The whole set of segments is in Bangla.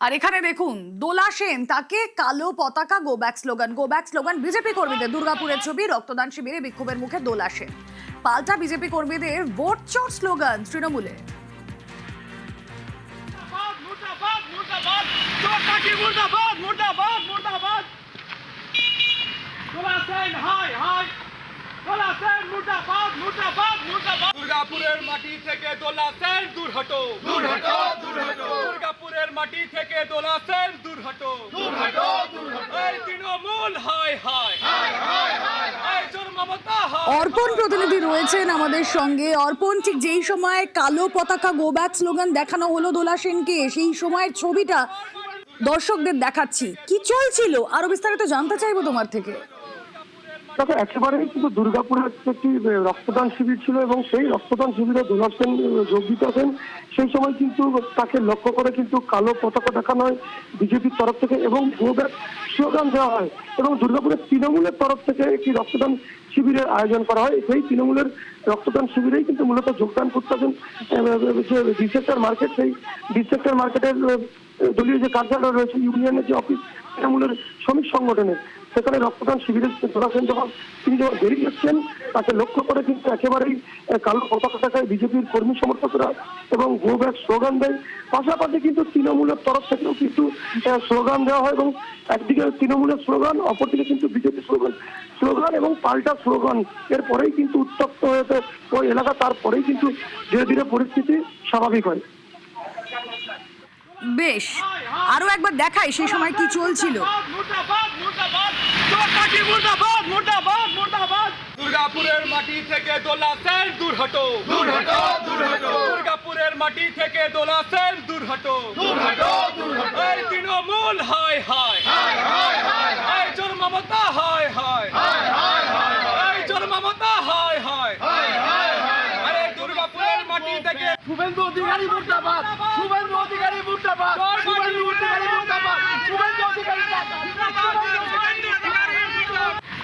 আর এখানে দেখুন দোলা সেন তাকে কালো পতাকা গো ব্যাক স্লোগান বিজেপি কর্মীদের দুর্গাপুরের ছবি রক্তদান শিবিরে বিক্ষোভের মুখে দোলা সেন পাল্টা বিজেপি কর্মীদের ভোট চোর স্লোগান তৃণমূলে। দুর্গাপুরের মাটি থেকে দোলা সেন দূর হটো, দূর হটো, দূর হটো। দুর্গাপুরের মাটি থেকে দোলা সেন দূর হটো, দূর হটো, দূর হটো। এই তৃণমূল হায় হায় হায় হায় হায় হায় জোর মমতা হায়। অর্পণ প্রতিনিধি রয়েছেন আমাদের সঙ্গে। অর্পণ, ঠিক যেই সময় কালো পতাকা গো ব্যাক স্লোগান দেখানো হলো দোলা সেনকে, সেই সময়ের ছবিটা দর্শকদের দেখাচ্ছি, কি চলছিল আরো বিস্তারিত জানতে চাইবো তোমার থেকে। দেখো, একেবারেই কিন্তু দুর্গাপুরের একটি রক্তদান শিবির ছিল এবং সেই রক্তদান শিবিরে দোলা সেন যোগ দিতেছেন। সেই সময় কিন্তু তাকে লক্ষ্য করে কিন্তু কালো পতাকা দেখানো হয় বিজেপির তরফ থেকে এবং গো ব্যাক স্লোগান দেওয়া হয় এবং দুর্গাপুরের তৃণমূলের তরফ থেকে একটি রক্তদান শিবিরের আয়োজন করা হয়। সেই তৃণমূলের রক্তদান শিবিরেই কিন্তু মূলত যোগদান করতেছেন যে ডিসেক্টর মার্কেট, সেই ডিসেক্টর মার্কেটের দলীয় যে কার্যালয় রয়েছে, ইউনিয়নের যে অফিস তৃণমূলের শ্রমিক সংগঠনের, সেখানে রক্তদান শিবিরে দোলা সেন তিনি যখন বেরিয়ে যাচ্ছেন তাকে লক্ষ্য করে কিন্তু একেবারেই কালো পতাকা দেখায় বিজেপির কর্মী সমর্থকরা এবং গো ব্যাক স্লোগান দেয়। পাশাপাশি কিন্তু তৃণমূলের তরফ থেকেও কিন্তু স্লোগান দেওয়া হয় এবং একদিকে তৃণমূলের স্লোগান, অপরদিকে কিন্তু বিজেপি স্লোগান এবং পাল্টা স্লোগান। এরপরেই কিন্তু উত্তপ্ত হয়েছে ওই এলাকা, তারপরেই কিন্তু ধীরে ধীরে পরিস্থিতি স্বাভাবিক হয়। বেশ, আরো একবার দেখাই সেই সময় কি চলছিল। দুর্গাপুরের মাটি থেকে দোলা সেন দূর হটো, দূর হটো, দূর হটো। দুর্গাপুরের মাটি থেকে দোলা সেন দূর হটো, দূর হটো, দূর হটো। এই তৃণমূল হায় হায় হায় হায় হায় হায় জোর মমতা হায় হায় হায় হায় হায় এই জোর মমতা হায় হায় হায় হায় হায়। আরে দুর্গাপুরের মাটি থেকে শুভেন্দু অধিকারী মুর্দাবাদ, শুভেন্দু অধিকারী মুর্দাবাদ, শুভেন্দু অধিকারী মুর্দাবাদ, শুভেন্দু অধিকারী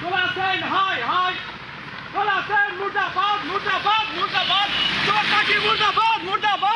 দোলা সেন হায় হায়, দোলা সেন মুর্দাবাদ, মুর্দাবাদ, মুর্দাবাদ, চোরটাকি মুর্দাবাদ, মুর্দাবাদ।